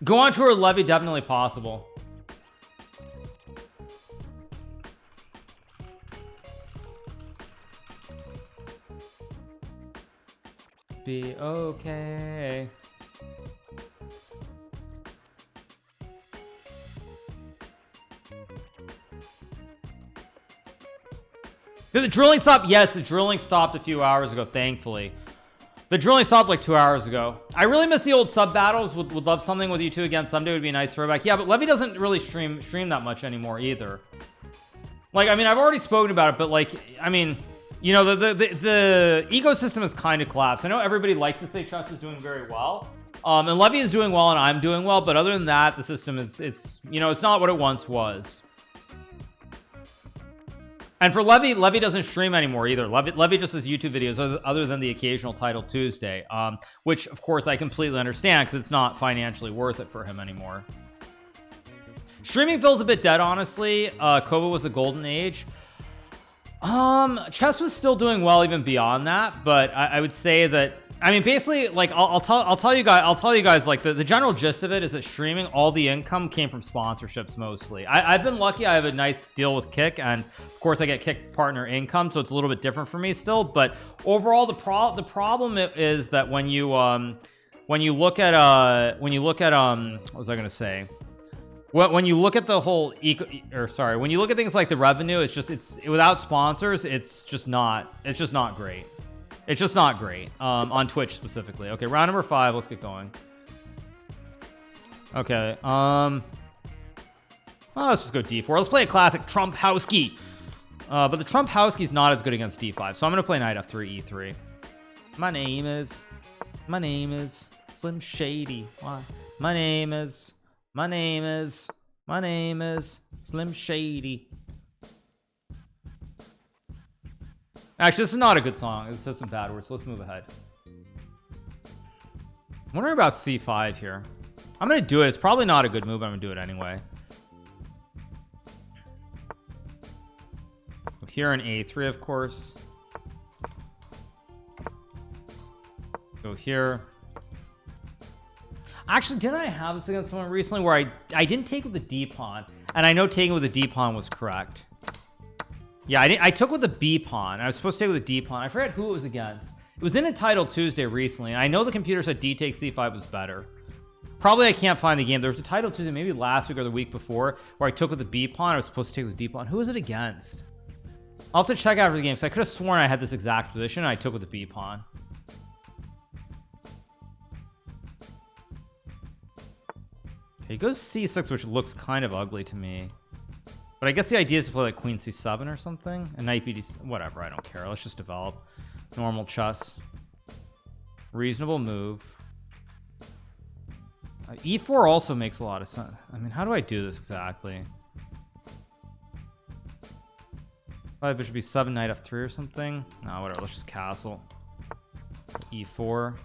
Go on tour with Levy, definitely possible. Be okay. Did the drilling stop? Yes, the drilling stopped a few hours ago, thankfully. The drilling stopped like 2 hours ago. I really miss the old sub battles. Would love something with you two again someday. Would be nice for back. Yeah, but Levy doesn't really stream that much anymore either. Like, I mean, I've already spoken about it, but like, I mean, you know, the ecosystem has kind of collapsed. I know everybody likes to say chess is doing very well, and Levy is doing well and I'm doing well, but other than that, the system is, you know, it's not what it once was. And for Levy doesn't stream anymore either. Levy just does YouTube videos other than the occasional Title Tuesday, which of course I completely understand because it's not financially worth it for him anymore. Streaming feels a bit dead, honestly. COVID was a golden age. Chess was still doing well even beyond that, but I would say that, I mean, basically, like, I'll tell you guys, like, the general gist of it is that streaming, all the income came from sponsorships mostly. I've been lucky. I have a nice deal with Kick, and of course I get Kick partner income, so it's a little bit different for me still. But overall, the problem is that when you look at what was I gonna say? When you look at the whole when you look at things like the revenue, it's without sponsors, it's just not great. It's just not great on Twitch specifically. Okay, round number 5. Let's get going. Okay. Well, let's just go D4. Let's play a classic Trumpowski. But the Trumpowski is not as good against D5, so I'm gonna play knight F3, E3. My name is Slim Shady. Why? My name is Slim Shady. Actually, this is not a good song. This has some bad words, so let's move ahead. I'm wondering about C5 here. I'm gonna do it. It's probably not a good move, but I'm gonna do it anyway. Here in A3, of course. Go here. Actually, didn't I have this against someone recently where I didn't take with the D pawn, and I know taking with the D pawn was correct. Yeah, I took with the B pawn. I was supposed to take with the D pawn. I forget who it was against. It was in a Title Tuesday recently, and I know the computer said D takes C5 was better. Probably I can't find the game. There was a Title Tuesday maybe last week or the week before where I took with the B pawn. I was supposed to take with the D pawn. Who was it against? I'll have to check after the game because I could have sworn I had this exact position and I took with the B pawn. Okay, he goes C6, which looks kind of ugly to me. But I guess the idea is to play like Queen C7 or something. And Knight BD, whatever, I don't care. Let's just develop. Normal chess. Reasonable move. E4 also makes a lot of sense. I mean, how do I do this exactly? Probably bishop B7, Knight F3 or something. No, whatever, let's just castle. E4.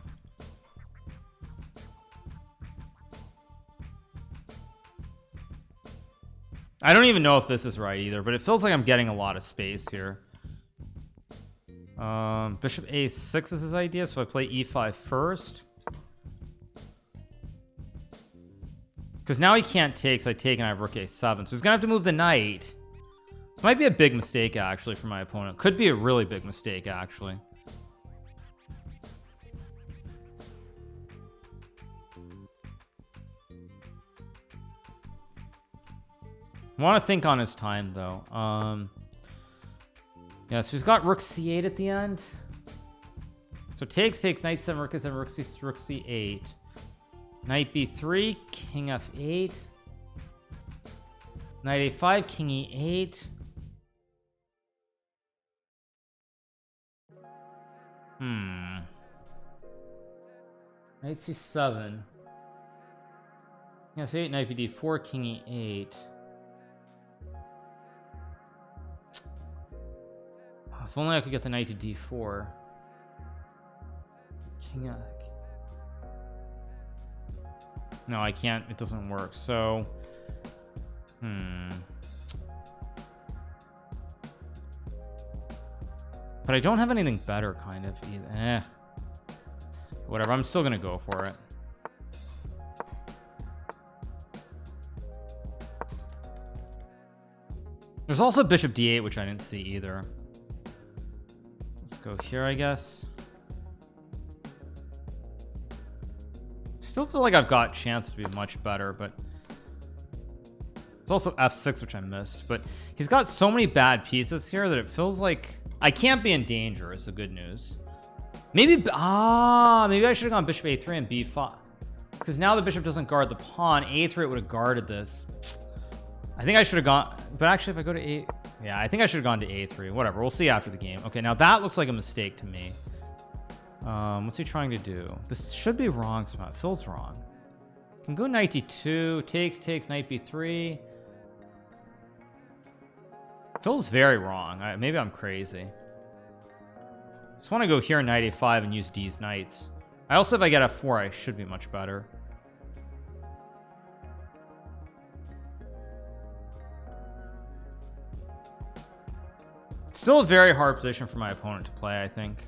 I don't even know if this is right either, but it feels like I'm getting a lot of space here. Bishop A6 is his idea, so I play E5 first. Because now he can't take, so I take and I have rook A7. So he's gonna have to move the knight. This might be a big mistake actually for my opponent. Could be a really big mistake actually. I want to think on his time though. Yeah, so he's got rook C8 at the end. So takes, knight 7, rook A7, rook C8. Knight B3, king F8. Knight A5, king E8. Knight C7. King F8, knight BD4, king E8. If only I could get the knight to D4. King F. No, I can't. It doesn't work. So, but I don't have anything better, kind of. Either. Whatever. I'm still gonna go for it. There's also bishop D8, which I didn't see either. Let's go here, I guess. Still feel like I've got a chance to be much better, but it's also F6, which I missed. But he's got so many bad pieces here that it feels like I can't be in danger is the good news. Maybe maybe I should have gone bishop a3 and b5, because now the bishop doesn't guard the pawn. a3 it would have guarded this. I think I should have gone, but actually if I go to a, yeah, I think I should have gone to a3. Whatever, we'll see after the game. Okay, now that looks like a mistake to me. What's he trying to do? This should be wrong somehow. It feels wrong. Can go knight d2, takes, knight b3. Feels very wrong. Maybe I'm crazy. Just want to go here knight a5 and use these knights. I also, if I get f4, I should be much better. Still a very hard position for my opponent to play, I think.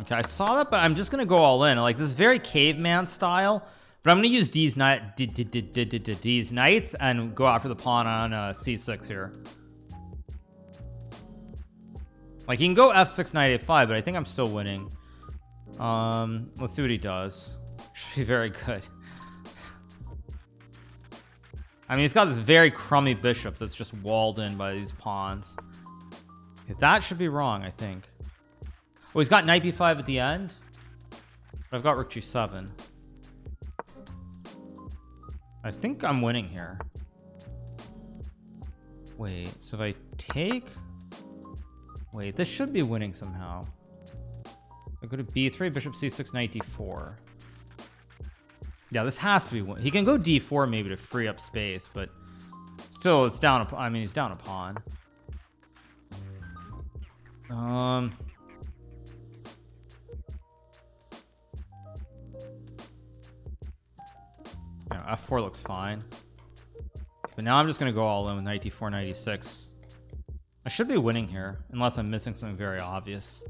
Okay, I saw that, but I'm just gonna go all in. Like, this is very caveman style, but I'm gonna use these knights and go after the pawn on c6 here. Like, he can go f6 knight a5, but I think I'm still winning. Let's see what he does. Should be very good. I mean, he's got this very crummy bishop that's just walled in by these pawns. Okay, that should be wrong, I think. Oh, he's got knight b5 at the end, but I've got rook g7. I think I'm winning here. Wait, so if I take, wait, this should be winning somehow. I go to b3, bishop c6, knight d4. Yeah, this has to be win. He can go d4 maybe to free up space, but still it's down a, I mean, he's down a pawn. F4 looks fine, but now I'm just gonna go all in with knight d4, knight e6. I should be winning here unless I'm missing something very obvious.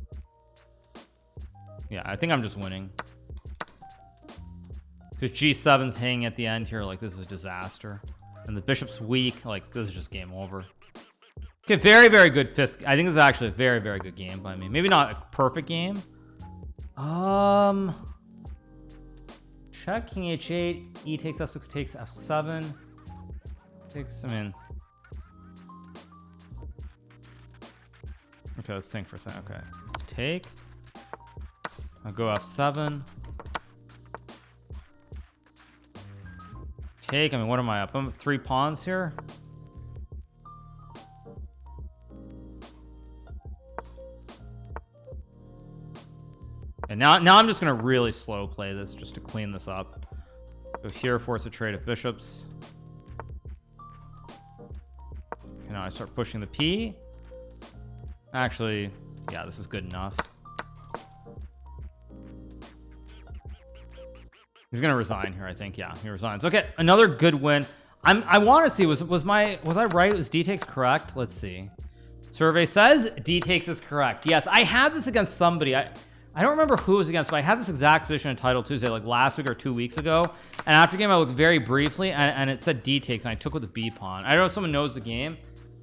Yeah, I think I'm just winning because g7's hanging at the end here. Like, this is a disaster, and the bishop's weak. Like, this is just game over. Okay, very, very good fifth. I think this is actually a very, very good game by me. Maybe not a perfect game. Check, king h8, e takes f6, takes f7, takes, I mean, okay, let's think for a second. Okay, let's take, I'll go f7, take, I mean, what am I up? I'm 3 pawns here. And now I'm just gonna really slow play this just to clean this up. Go here, force a trade of bishops. Okay, now I start pushing the p. Actually, yeah, this is good enough. He's gonna resign here, I think. Yeah, he resigns. Okay, another good win. I want to see, was I right? Was d takes correct? Let's see. Survey says d takes is correct. Yes, I had this against somebody. I don't remember who it was against, but I had this exact position in Title Tuesday like last week or 2 weeks ago, and after game I looked very briefly and it said d takes and I took with the b pawn. I don't know if someone knows the game,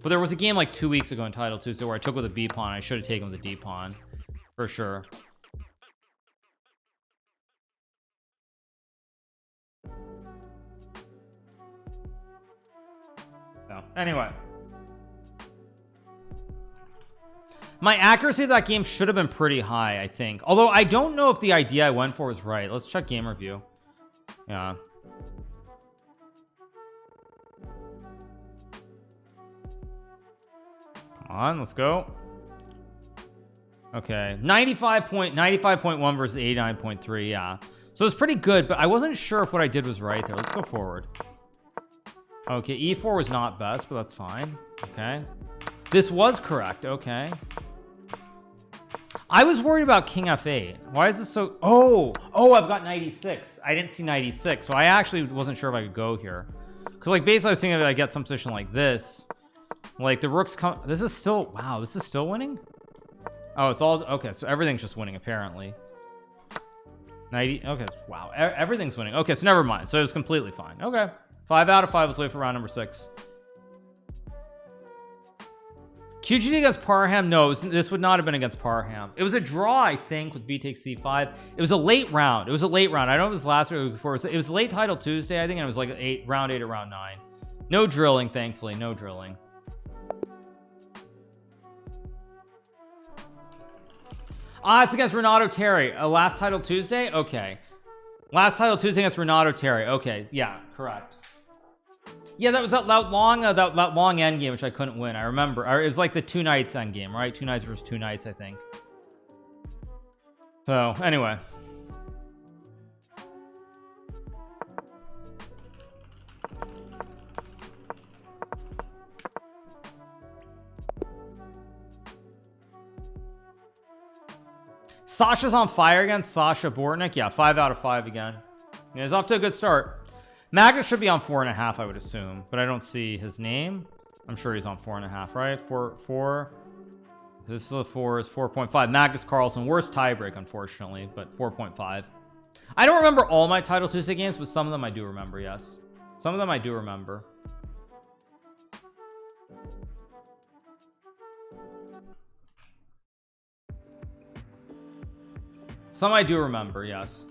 but there was a game like 2 weeks ago in Title Tuesday where I took with a b pawn. I should have taken with the d pawn for sure. So anyway, my accuracy of that game should have been pretty high, I think. Although I don't know if the idea I went for was right. Let's check game review. Yeah. Come on, let's go. Okay, 95.1 versus 89.3. Yeah, so it's pretty good, but I wasn't sure if what I did was right there. Let's go forward. Okay, e4 was not best, but that's fine. Okay, this was correct. Okay, I was worried about king f8. Why is this so? Oh, I've got knight e6. I didn't see knight e6, so I actually wasn't sure if I could go here, because like basically I was thinking if I get some position like this, like the rooks come. This is still, wow, this is still winning. Oh, it's all okay, so everything's just winning apparently. 90. Okay, wow, everything's winning. Okay, so never mind, so it was completely fine. Okay, 5 out of 5. Let's wait for round number 6. QGD against Parham? No, this would not have been against Parham. It was a draw, I think, with B takes C5. It was a late round. It was a late round. I don't know if it was last week or before. It was late title Tuesday, I think, and it was like round 8 or round 9. No drilling, thankfully. No drilling. It's against Renato Terry. Last title Tuesday? Okay. Last title Tuesday against Renato Terry. Okay, yeah, correct. Yeah, that was that long end game which I couldn't win. I remember. It was like the 2 nights end game, right? 2 nights versus 2 nights, I think. So anyway, Sasha's on fire again. Sasha Bortnick. Yeah, 5 out of 5 again. Yeah, he's off to a good start. Magnus should be on 4.5, I would assume, but I don't see his name. I'm sure he's on 4.5, right? 4. This is the 4 is 4.5. Magnus Carlsen, worst tiebreak, unfortunately, but 4.5. I don't remember all my Title Tuesday games, but some of them I do remember. Yes, some of them I do remember. Some I do remember. Yes.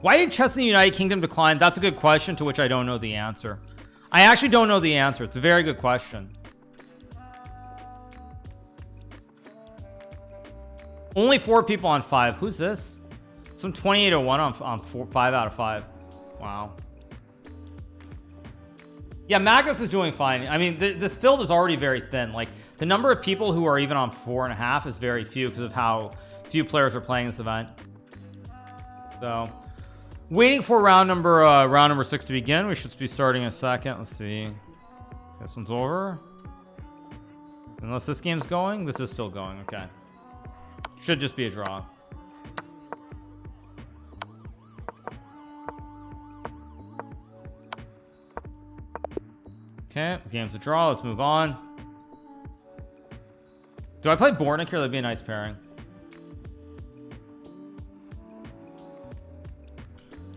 Why did Chess in the United Kingdom decline? That's a good question to which I don't know the answer. I actually don't know the answer. It's a very good question. Only 4 people on 5. Who's this? Some 2801 on 5 out of 5. Wow. Yeah, Magnus is doing fine. I mean, this field is already very thin. Like, the number of people who are even on 4.5 is very few because of how few players are playing this event. So, waiting for round number 6 to begin. We should be starting in a second. Let's see. This one's over. Unless this game's going. This is still going. Okay. Should just be a draw. Okay, game's a draw. Let's move on. Do I play Bortnick here? That'd be a nice pairing.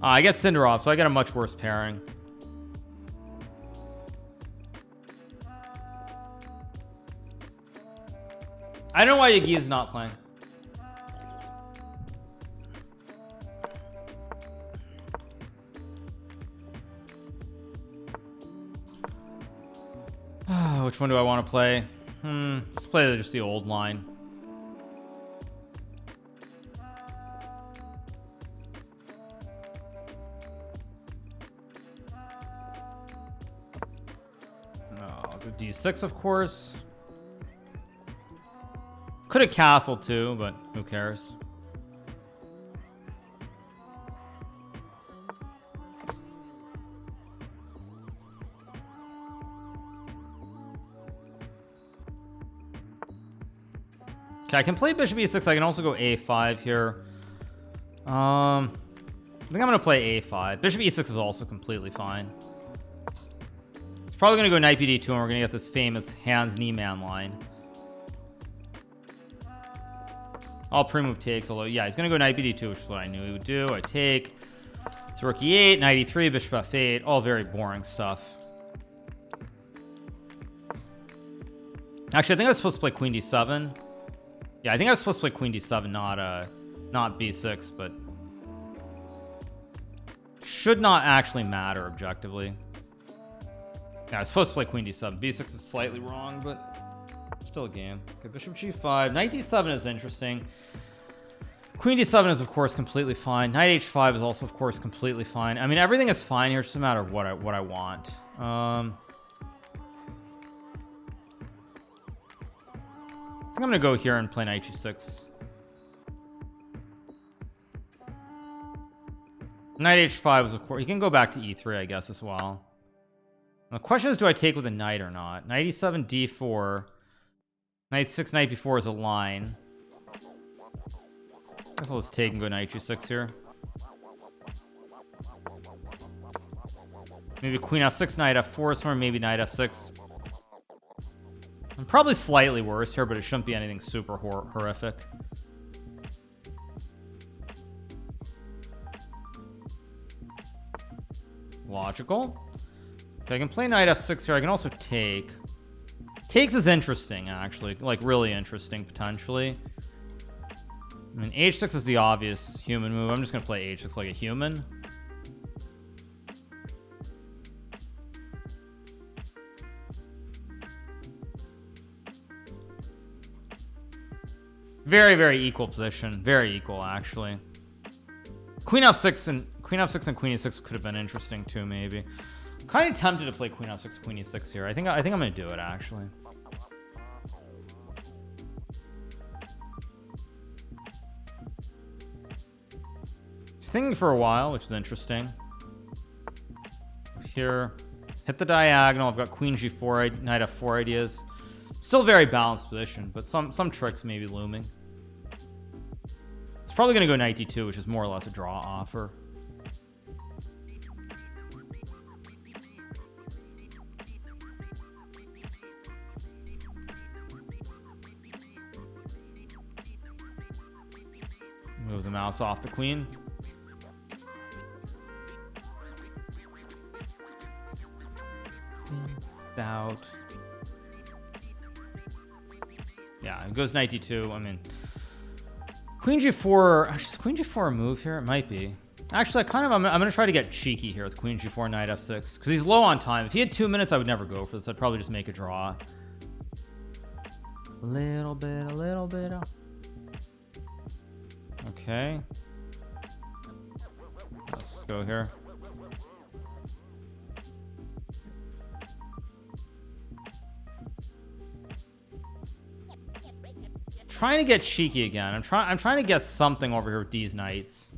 I get Cinderov, so I get a much worse pairing. I don't know why Yagi is not playing. Which one do I want to play? Let's play just the old line. I'll go D6, of course. Could have castled too, but who cares? Okay, I can play bishop e6. I can also go a5 here. I think I'm gonna play a5. Bishop e6 is also completely fine. It's probably gonna go knight bd2, and we're gonna get this famous Hans Niemann line. All pre-move takes, although yeah, he's gonna go knight bd2, which is what I knew he would do. I take. It's rook e8, knight e3, bishop f8, all very boring stuff. Actually, I think I was supposed to play queen d7. Yeah, I think I was supposed to play queen d7, not b6, but should not actually matter objectively. Yeah, I was supposed to play queen d7. b6 is slightly wrong, but still a game. Okay, bishop g5. Knight d7 is interesting. Queen d7 is of course completely fine. Knight h5 is also of course completely fine. I mean, everything is fine here. It's just a matter of what I want. I think I'm gonna go here and play knight g6. Knight h5 is of course, you can go back to e3 I guess as well. And the question is, do I take with a knight or not? Knight e7 d4, knight 6 knight b4 is a line. I guess I'll just take and go knight g6 here. Maybe queen f6, knight f4 somewhere, maybe knight f6. I'm probably slightly worse here, but it shouldn't be anything super horrific. Logical. Okay, I can play knight f6 here. I can also take. Takes is interesting, actually. Like, really interesting, potentially. I mean, h6 is the obvious human move. I'm just gonna play h6 like a human. Very, very equal position. Very equal, actually. Queen f6 and queen e6 could have been interesting too, maybe. I'm kind of tempted to play queen f6, queen e6 here. I think I'm gonna do it, actually. He's thinking for a while, which is interesting. Here, hit the diagonal. I've got queen g4, knight f4 ideas. Still very balanced position, but some tricks maybe looming. It's probably gonna go knight d2, which is more or less a draw offer. Move the mouse off the queen. Out. Yeah, it goes knight d2. I mean, queen g4. Is queen g4 a move here? It might be. Actually, I'm gonna try to get cheeky here with queen g4, knight f6, because he's low on time. If he had 2 minutes, I would never go for this. I'd probably just make a draw. A little bit. Okay. Let's go here. Trying to get cheeky again. I'm trying to get something over here with these knights.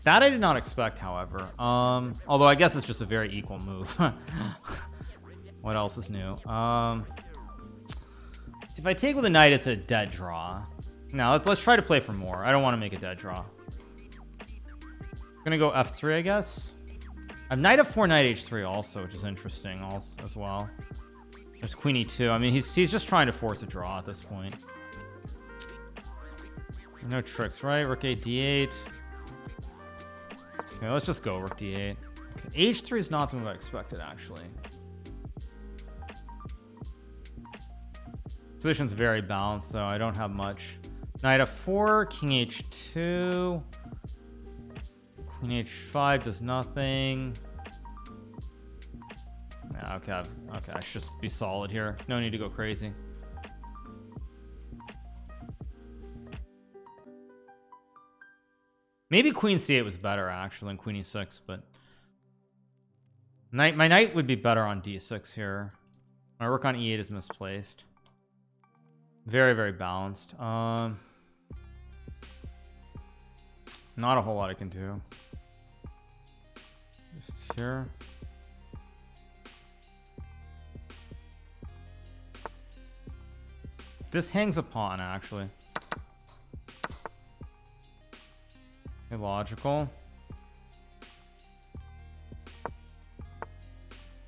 That I did not expect, however. Although I guess it's just a very equal move. What else is new? If I take with a knight, it's a dead draw. Now let's try to play for more. I don't want to make a dead draw. I'm gonna go f3, I guess. I have knight f4, knight h3 also, which is interesting also as well. There's queen e2. I mean, he's just trying to force a draw at this point. No tricks, right? Rook a d8. Okay, let's just go rook d8. Okay, h3 is not the move I expected, actually. Position's very balanced, so I don't have much. Knight f4, king h2, queen h5 does nothing. Yeah, okay, I should just be solid here. No need to go crazy. Maybe queen c8 was better actually than queen e6, but my knight would be better on d6 here. My rook on e8 is misplaced. Very, very balanced. Not a whole lot I can do. Just here. This hangs a pawn, actually. Illogical.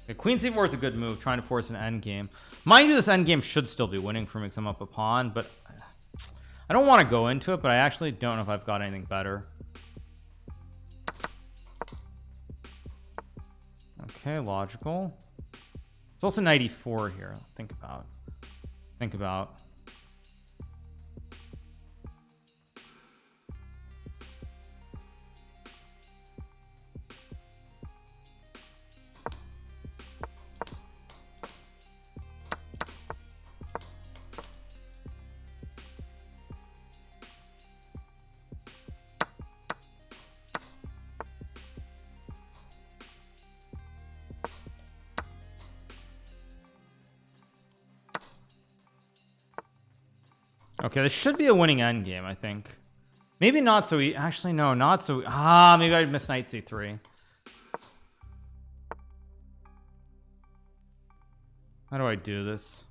Okay, queen c4 is a good move, trying to force an endgame. Mind you, this endgame should still be winning for me because I'm up a pawn, but I don't want to go into it, but I actually don't know if I've got anything better. Okay, logical. There's also knight e4 here. Think about. Okay, this should be a winning endgame, I think. Maybe not so actually, no, not so. Maybe I missed knight c3. How do I do this?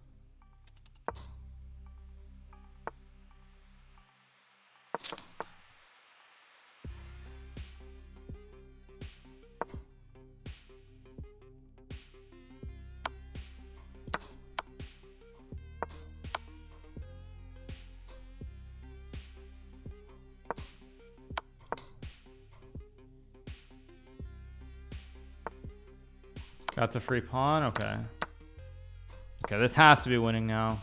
That's a free pawn. Okay. Okay, this has to be winning now.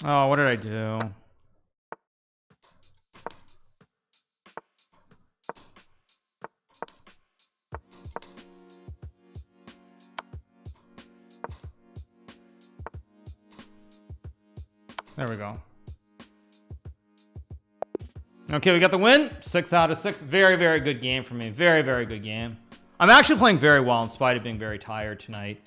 Oh, what did I do? There we go. Okay, we got the win. 6 out of 6. Very, very good game for me. Very, very good game. I'm actually playing very well in spite of being very tired tonight.